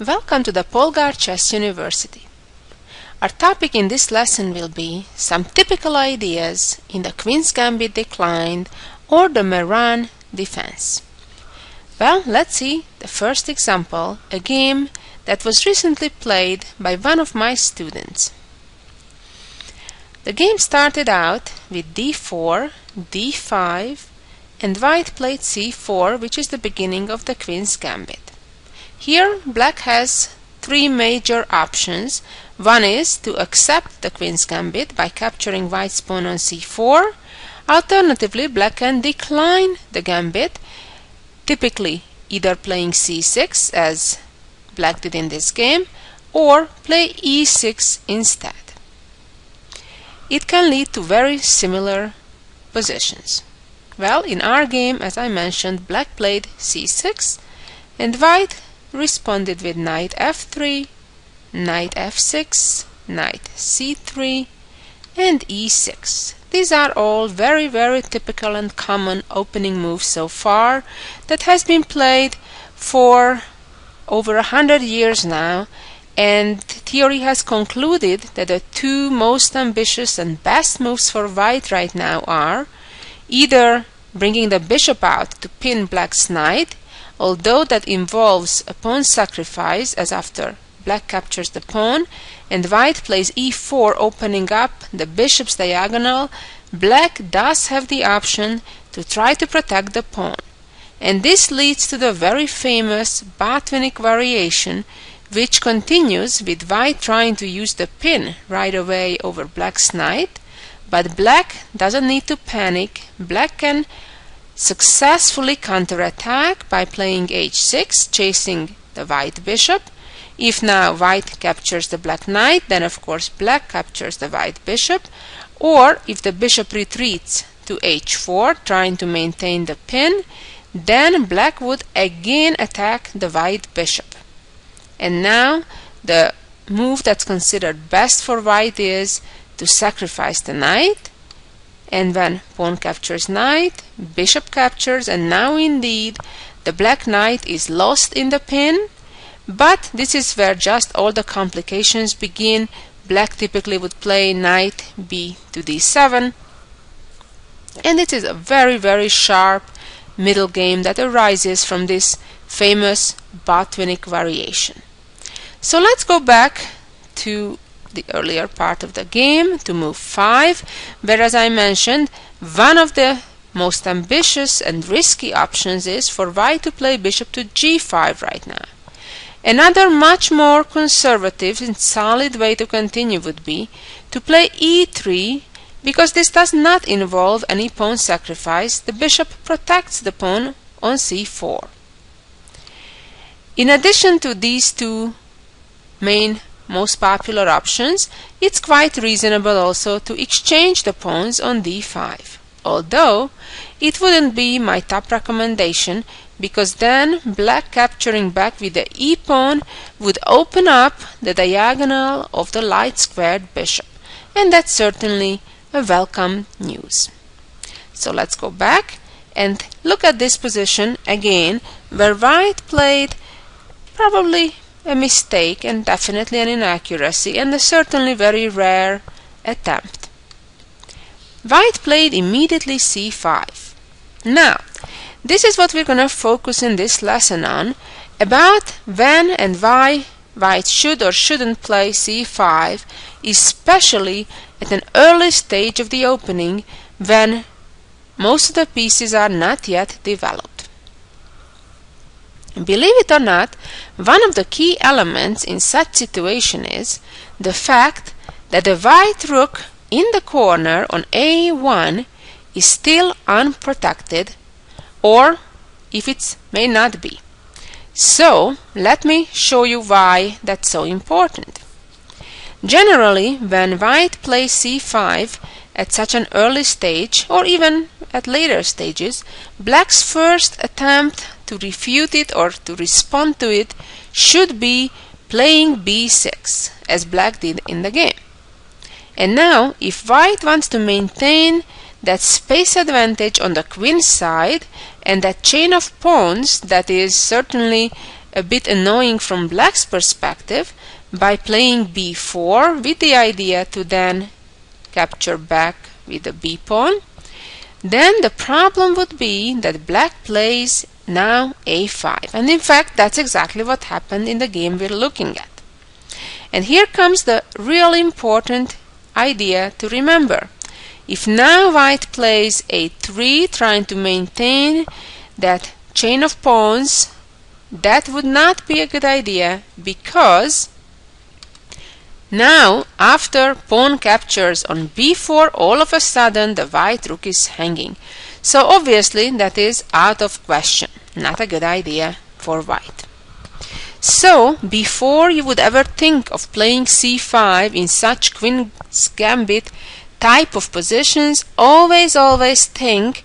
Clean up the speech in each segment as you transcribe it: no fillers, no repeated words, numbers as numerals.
Welcome to the Polgar Chess University. Our topic in this lesson will be some typical ideas in the Queen's Gambit declined or the Meran defense. Well, let's see the first example, a game that was recently played by one of my students. The game started out with d4, d5, and white played c4, which is the beginning of the Queen's Gambit. Here, black has three major options. One is to accept the Queen's Gambit by capturing white's pawn on c4. Alternatively, black can decline the gambit, typically either playing c6, as black did in this game, or play e6 instead. It can lead to very similar positions. Well, in our game, as I mentioned, black played c6 and white responded with knight f3, knight f6, knight c3, and e6. These are all very typical and common opening moves so far that has been played for over 100 years now, and theory has concluded that the two most ambitious and best moves for white right now are either bringing the bishop out to pin black's knight, although that involves a pawn sacrifice, as after black captures the pawn and white plays e4 opening up the bishop's diagonal, black does have the option to try to protect the pawn. And this leads to the very famous Botvinnik variation, which continues with white trying to use the pin right away over black's knight, but black doesn't need to panic. Black can successfully counterattack by playing h6, chasing the white bishop. If now white captures the black knight, then of course black captures the white bishop, or if the bishop retreats to h4, trying to maintain the pin, then black would again attack the white bishop. And now the move that's considered best for white is to sacrifice the knight, and when pawn captures knight, bishop captures, and now indeed the black knight is lost in the pin. But this is where just all the complications begin. Black typically would play knight b to d7, and it is a very sharp middle game that arises from this famous Botvinnik variation. So let's go back to the earlier part of the game, to move 5, where, as I mentioned, one of the most ambitious and risky options is for white to play bishop to g5 right now. Another much more conservative and solid way to continue would be to play e3, because this does not involve any pawn sacrifice. The bishop protects the pawn on c4. In addition to these two main most popular options, it's quite reasonable also to exchange the pawns on d5, although it wouldn't be my top recommendation, because then black capturing back with the e-pawn would open up the diagonal of the light squared bishop, and that's certainly a welcome news. So let's go back and look at this position again, where white played probably a mistake and definitely an inaccuracy, and a certainly very rare attempt. White played immediately c5. Now, this is what we're going to focus in this lesson on, about when and why white should or shouldn't play c5, especially at an early stage of the opening when most of the pieces are not yet developed. Believe it or not, one of the key elements in such situation is the fact that the white rook in the corner on a1 is still unprotected, or if it may not be. So let me show you why that's so important. Generally, when white plays c5 at such an early stage, or even at later stages, black's first attempt to refute it or to respond to it should be playing b6, as black did in the game. And now, if white wants to maintain that space advantage on the queen side and that chain of pawns that is certainly a bit annoying from black's perspective by playing b4 with the idea to then capture back with the b pawn, then the problem would be that black plays now a5. And in fact, that's exactly what happened in the game we're looking at. And here comes the really important idea to remember. If now white plays a3, trying to maintain that chain of pawns, that would not be a good idea, because now after pawn captures on b4, all of a sudden the white rook is hanging. So obviously that is out of question, not a good idea for white. So before you would ever think of playing c5 in such Queen's Gambit type of positions, always think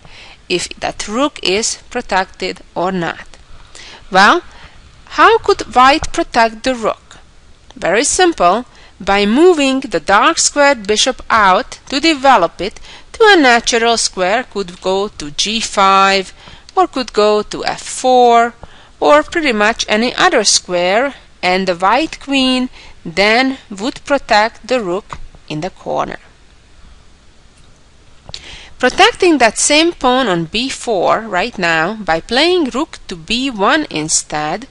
if that rook is protected or not. Well, how could white protect the rook? Very simple, by moving the dark squared bishop out to develop it to a natural square. Could go to g5 or could go to f4 or pretty much any other square, and the white queen then would protect the rook in the corner. Protecting that same pawn on b4 right now by playing rook to b1 instead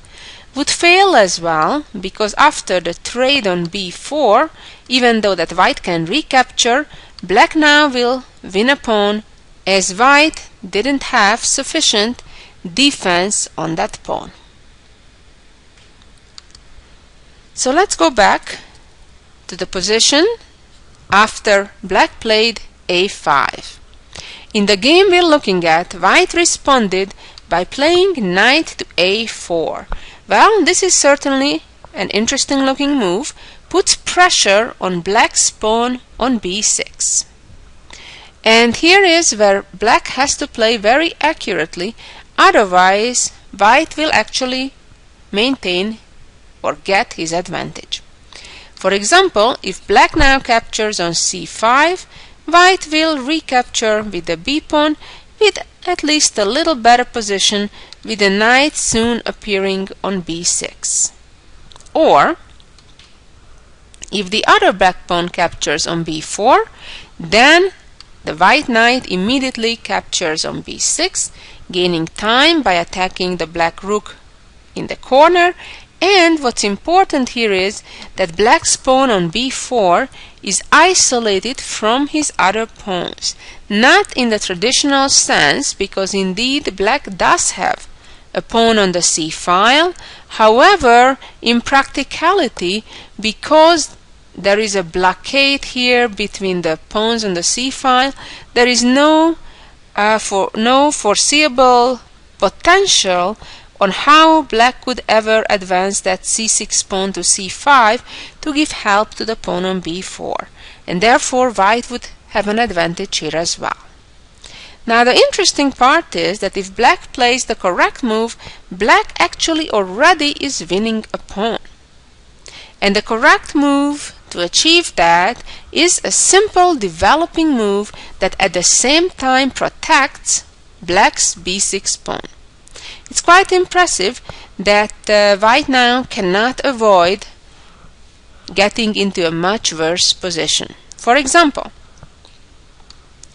would fail as well, because after the trade on b4, even though that white can recapture, black now will win a pawn, as white didn't have sufficient defense on that pawn. So let's go back to the position after black played a5. In the game we're looking at, white responded by playing knight to a4. Well, this is certainly an interesting looking move, puts pressure on black's pawn on b6. And here is where black has to play very accurately, otherwise white will actually maintain or get his advantage. For example, if black now captures on c5, white will recapture with the b pawn with at least a little better position, with the knight soon appearing on b6. Or if the other black pawn captures on b4, then the white knight immediately captures on b6, gaining time by attacking the black rook in the corner. And what's important here is that black's pawn on b4 is isolated from his other pawns. Not in the traditional sense, because indeed black does have a pawn on the c file. However, in practicality, because there is a blockade here between the pawns on the c file, there is no foreseeable potential on how black could ever advance that c6 pawn to c5 to give help to the pawn on b4, and therefore white would have an advantage here as well. Now the interesting part is that if black plays the correct move, black actually already is winning a pawn. And the correct move to achieve that is a simple developing move that at the same time protects black's b6 pawn. It's quite impressive that white now cannot avoid getting into a much worse position. For example,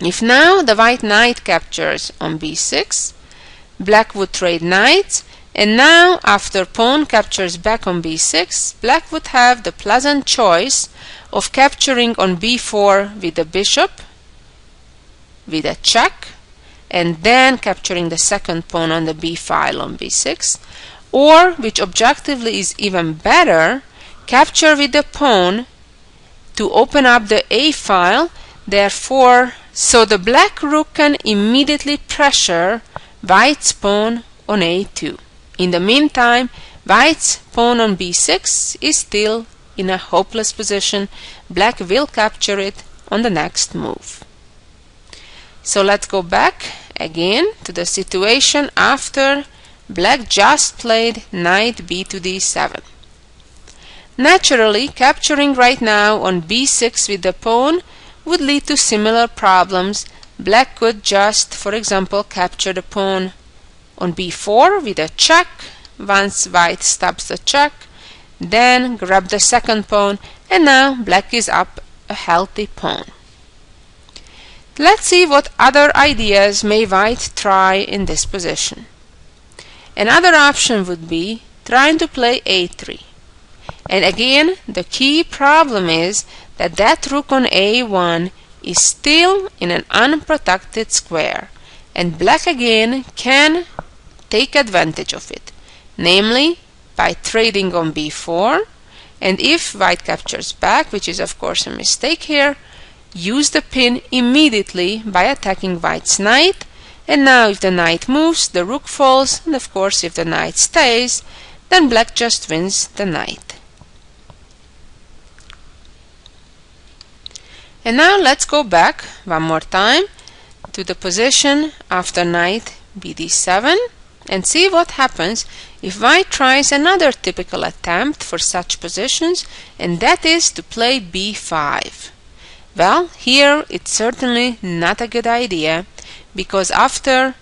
if now the white knight captures on b6, black would trade knights, and now after pawn captures back on b6, black would have the pleasant choice of capturing on b4 with the bishop, with a check, and then capturing the second pawn on the b file on b6, or, which objectively is even better, capture with the pawn to open up the a file, therefore, so the black rook can immediately pressure white's pawn on a2. In the meantime, white's pawn on b6 is still in a hopeless position. Black will capture it on the next move. So let's go back again to the situation after black just played knight b to d7. Naturally, capturing right now on b6 with the pawn would lead to similar problems. Black could just, for example, capture the pawn on b4 with a check, once white stops the check, then grab the second pawn, and now black is up a healthy pawn. Let's see what other ideas may white try in this position. Another option would be trying to play a3. And again, the key problem is that that rook on a1 is still in an unprotected square, and black again can take advantage of it, namely by trading on b4, and if white captures back, which is of course a mistake here, use the pin immediately by attacking white's knight, and now if the knight moves, the rook falls, and of course if the knight stays, then black just wins the knight. And now let's go back one more time to the position after knight bd7 and see what happens if white tries another typical attempt for such positions, and that is to play b5. Well, here it's certainly not a good idea, because after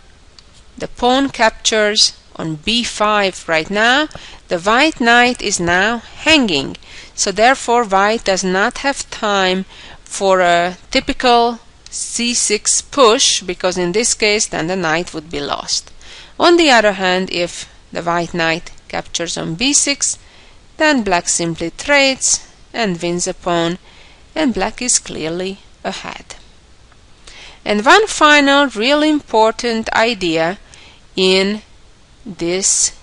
the pawn captures on b5 right now, the white knight is now hanging, so therefore white does not have time for a typical c6 push, because in this case then the knight would be lost. On the other hand, if the white knight captures on b6, then black simply trades and wins a pawn, and black is clearly ahead. And one final really important idea in this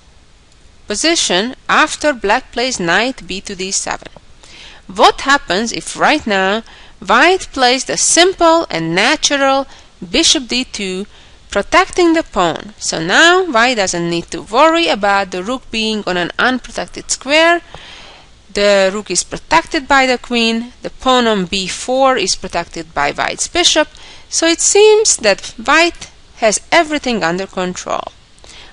position after black plays knight b to d7. What happens if right now white plays the simple and natural bishop d2, protecting the pawn? So now white doesn't need to worry about the rook being on an unprotected square. The rook is protected by the queen, the pawn on b4 is protected by white's bishop, so it seems that white has everything under control.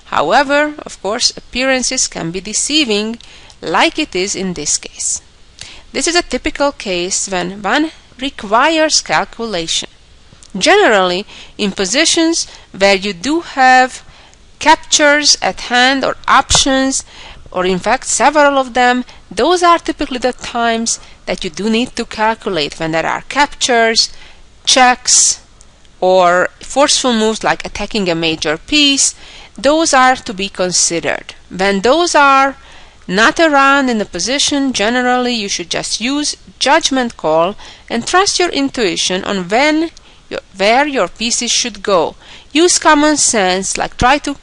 However, of course, appearances can be deceiving, like it is in this case. This is a typical case when one requires calculation. Generally, in positions where you do have captures at hand or options, or in fact several of them, those are typically the times that you do need to calculate. When there are captures, checks, or forceful moves like attacking a major piece, those are to be considered. When those are not around in the position, generally you should just use judgment call and trust your intuition on where your pieces should go. Use common sense, like try to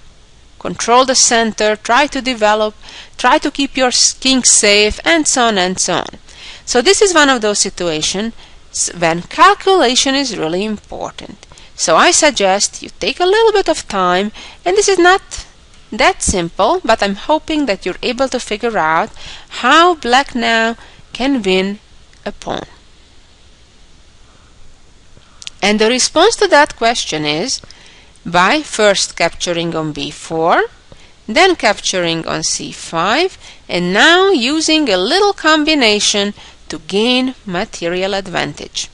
control the center, try to develop, try to keep your king safe, and so on and so on. So this is one of those situations when calculation is really important. So I suggest you take a little bit of time, and this is not that simple, but I'm hoping that you're able to figure out how black now can win a pawn. And the response to that question is by first capturing on b4, then capturing on c5, and now using a little combination to gain material advantage,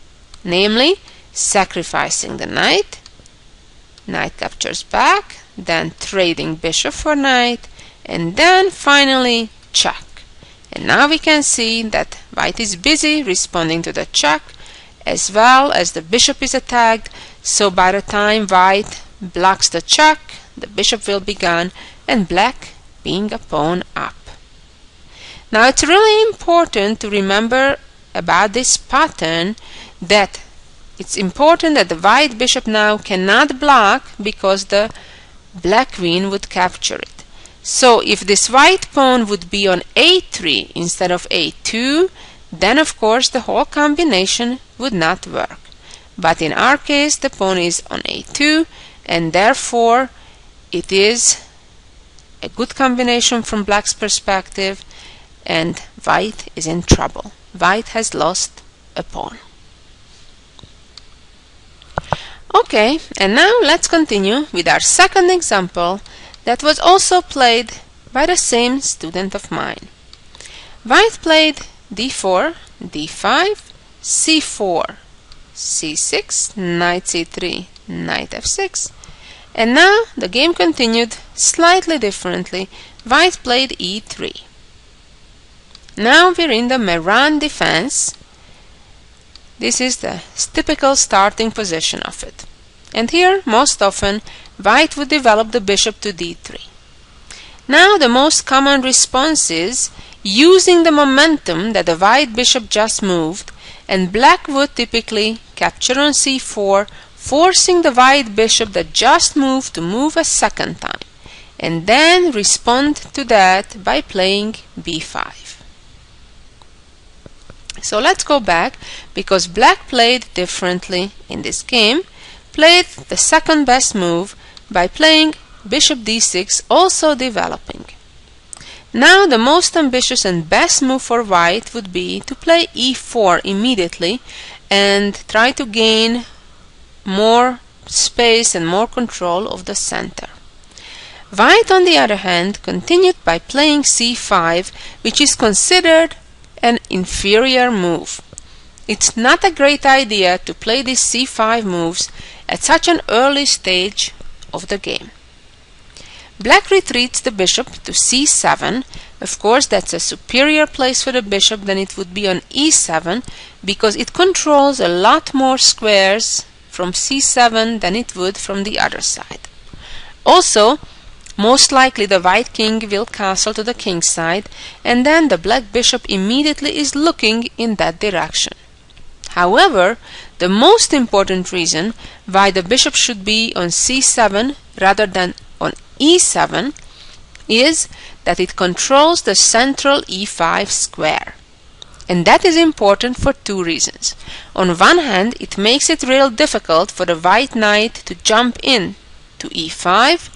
namely sacrificing the knight, knight captures back, then trading bishop for knight, and then finally check. And now we can see that white is busy responding to the check, as well as the bishop is attacked, so by the time white blocks the check, the bishop will be gone, and black being a pawn up. Now it's really important to remember about this pattern, that it's important that the white bishop now cannot block, because the black queen would capture it. So if this white pawn would be on a3 instead of a2, then of course the whole combination would not work. But in our case the pawn is on a2, and therefore it is a good combination from black's perspective, and white is in trouble. White has lost a pawn. Okay, and now let's continue with our second example that was also played by the same student of mine. White played d4, d5, c4, c6, knight c3, knight f6, and now the game continued slightly differently White played e3. Now we're in the Meran defense. This is the typical starting position of it. And here, most often, White would develop the bishop to d3. Now the most common response is using the momentum that the White bishop just moved, and Black would typically capture on c4, forcing the White bishop that just moved to move a second time, and then respond to that by playing b5. So let's go back, because Black played differently in this game, played the second best move by playing bishop d6, also developing. Now the most ambitious and best move for White would be to play e4 immediately and try to gain more space and more control of the center. White, on the other hand, continued by playing c5, which is considered an inferior move. It's not a great idea to play these c5 moves at such an early stage of the game. Black retreats the bishop to c7. Of course, that's a superior place for the bishop than it would be on e7, because it controls a lot more squares from c7 than it would from the other side. Also, most likely the White king will castle to the king side, and then the Black bishop immediately is looking in that direction. However, the most important reason why the bishop should be on c7 rather than on e7 is that it controls the central e5 square. And that is important for two reasons. On one hand, it makes it real difficult for the White knight to jump in to e5,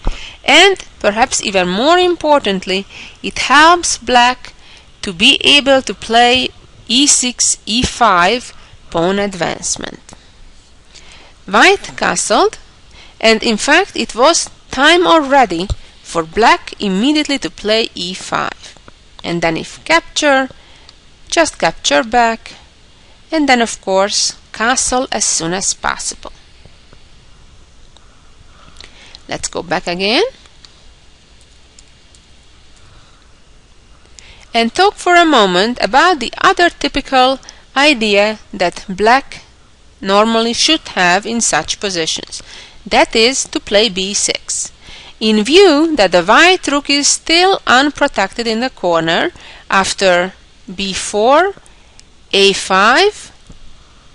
and perhaps even more importantly, it helps Black to be able to play e6, e5 pawn advancement. White castled, and in fact it was time already for Black immediately to play e5, and then if capture, just capture back, and then of course castle as soon as possible. Let's go back again and talk for a moment about the other typical idea that Black normally should have in such positions. That is to play b6. In view that the White rook is still unprotected in the corner after b4, a5,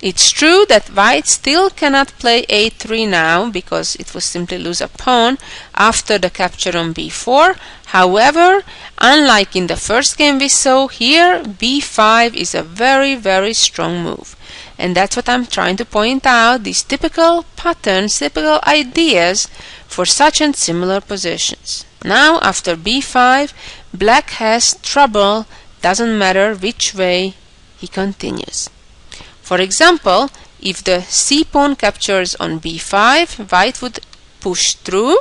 it's true that White still cannot play a3 now because it will simply lose a pawn after the capture on b4. However, unlike in the first game we saw, here b5 is a very, very strong move. And that's what I'm trying to point out, these typical patterns, typical ideas for such and similar positions. Now after b5, Black has trouble, doesn't matter which way he continues. For example, if the c-pawn captures on b5, White would push through,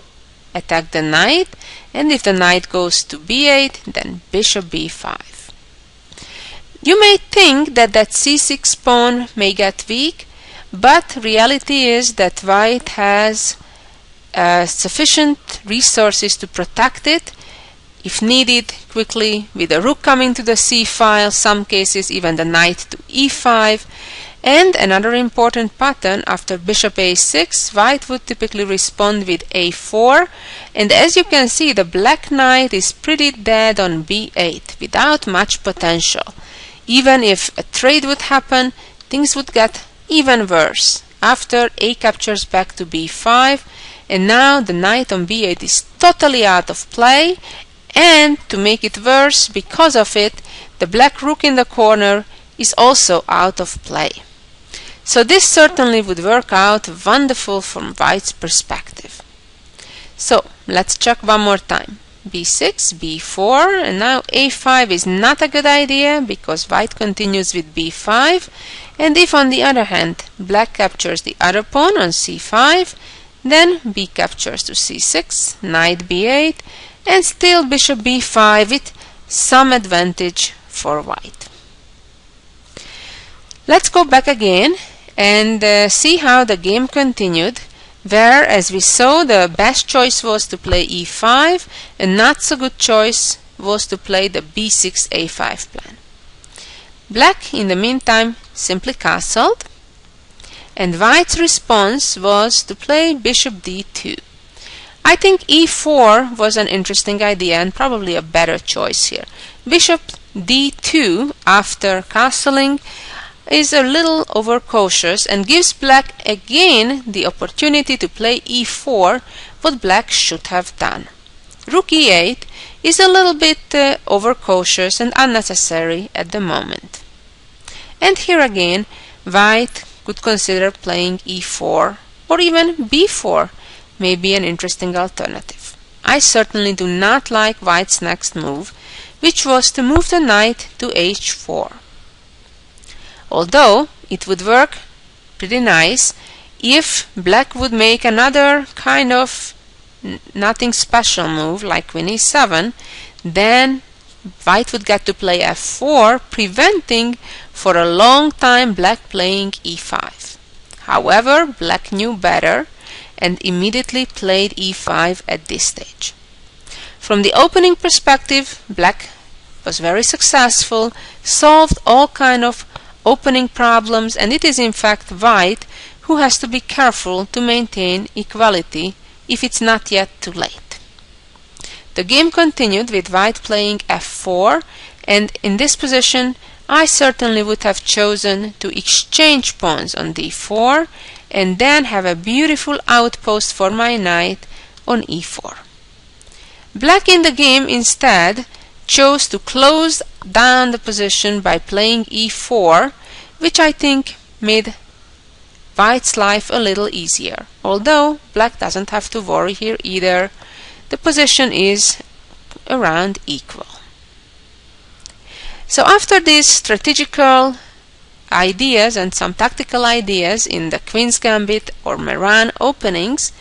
attack the knight, and if the knight goes to b8, then bishop b5. You may think that that c6 pawn may get weak, but reality is that White has sufficient resources to protect it, if needed, quickly, with the rook coming to the c-file, some cases even the knight to e5. And another important pattern, after bishop a6, White would typically respond with a4, and as you can see, the Black knight is pretty dead on b8 without much potential. Even if a trade would happen, things would get even worse. After a captures back to b5, and now the knight on b8 is totally out of play, and to make it worse, because of it, the Black rook in the corner is also out of play. So this certainly would work out wonderful from White's perspective. So let's check one more time. b6, b4, and now a5 is not a good idea because White continues with b5, and if on the other hand Black captures the other pawn on c5, then b captures to c6, knight b8, and still bishop b5 with some advantage for White. Let's go back again and see how the game continued. where, as we saw, the best choice was to play e5, and not so good choice was to play the b6 a5 plan. Black, in the meantime, simply castled, and White's response was to play bishop d2. I think e4 was an interesting idea and probably a better choice here. Bishop d2 after castling is a little overcautious and gives Black again the opportunity to play e4, what Black should have done. Rook e8 is a little bit overcautious and unnecessary at the moment. And here again, White could consider playing e4 or even b4 may be an interesting alternative. I certainly do not like White's next move, which was to move the knight to h4. Although it would work pretty nice if Black would make another kind of nothing special move like queen e7, then White would get to play f4, preventing for a long time Black playing e5. However, Black knew better and immediately played e5 at this stage. From the opening perspective, Black was very successful, solved all kind of opening problems, and it is in fact White who has to be careful to maintain equality if it's not yet too late. The game continued with White playing f4, and in this position I certainly would have chosen to exchange pawns on d4 and then have a beautiful outpost for my knight on e4. Black in the game instead chose to close down the position by playing e4, which I think made White's life a little easier. Although Black doesn't have to worry here either. The position is around equal. So after these strategical ideas and some tactical ideas in the Queen's Gambit or Maran openings,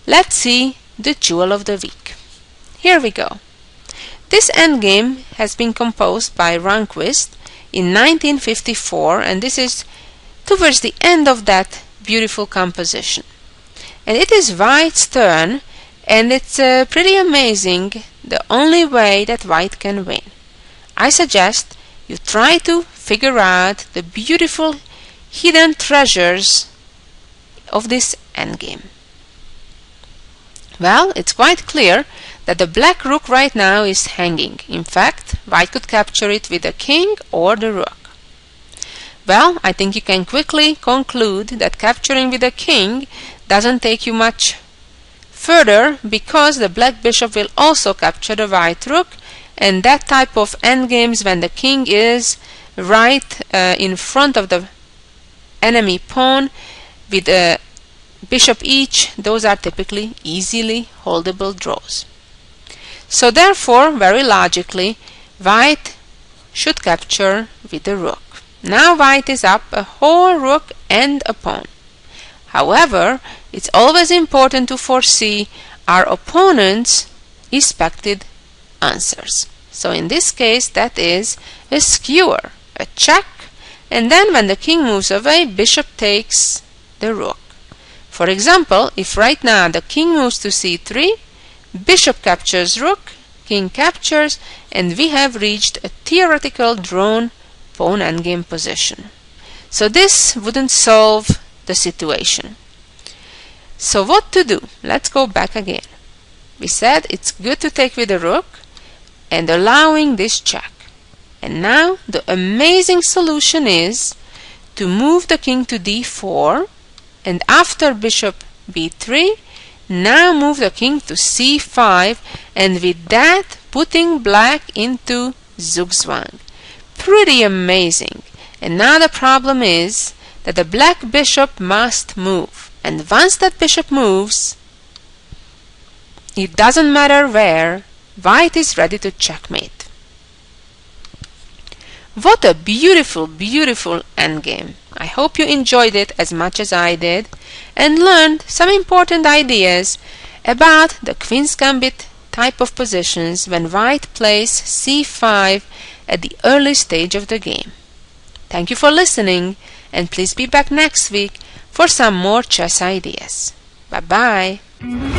let's see the jewel of the week. Here we go. This endgame has been composed by Rehnquist in 1954, and this is towards the end of that beautiful composition. And it is White's turn, and it's pretty amazing, the only way that White can win. I suggest you try to figure out the beautiful hidden treasures of this endgame. Well, it's quite clear that the black rook right now is hanging. In fact, White could capture it with the king or the rook. Well, I think you can quickly conclude that capturing with the king doesn't take you much further, because the black bishop will also capture the white rook, and that type of endgames when the king is right in front of the enemy pawn with a bishop each, those are typically easily holdable draws. So therefore, very logically, White should capture with the rook. Now White is up a whole rook and a pawn. However, it's always important to foresee our opponent's expected answers. So in this case, that is a skewer, a check, and then when the king moves away, bishop takes the rook. For example, if right now the king moves to c3, bishop captures rook, king captures, and we have reached a theoretical drawn pawn endgame position. So this wouldn't solve the situation. So what to do? Let's go back again. We said it's good to take with the rook and allowing this check. And now the amazing solution is to move the king to d4, and after bishop b3, now move the king to c5, and with that putting black into zugzwang. Pretty amazing. And now the problem is that the black bishop must move, and once that bishop moves, it doesn't matter where, White is ready to checkmate. What a beautiful, beautiful endgame. I hope you enjoyed it as much as I did and learned some important ideas about the Queen's Gambit type of positions when White plays c5 at the early stage of the game. Thank you for listening, and please be back next week for some more chess ideas. Bye-bye.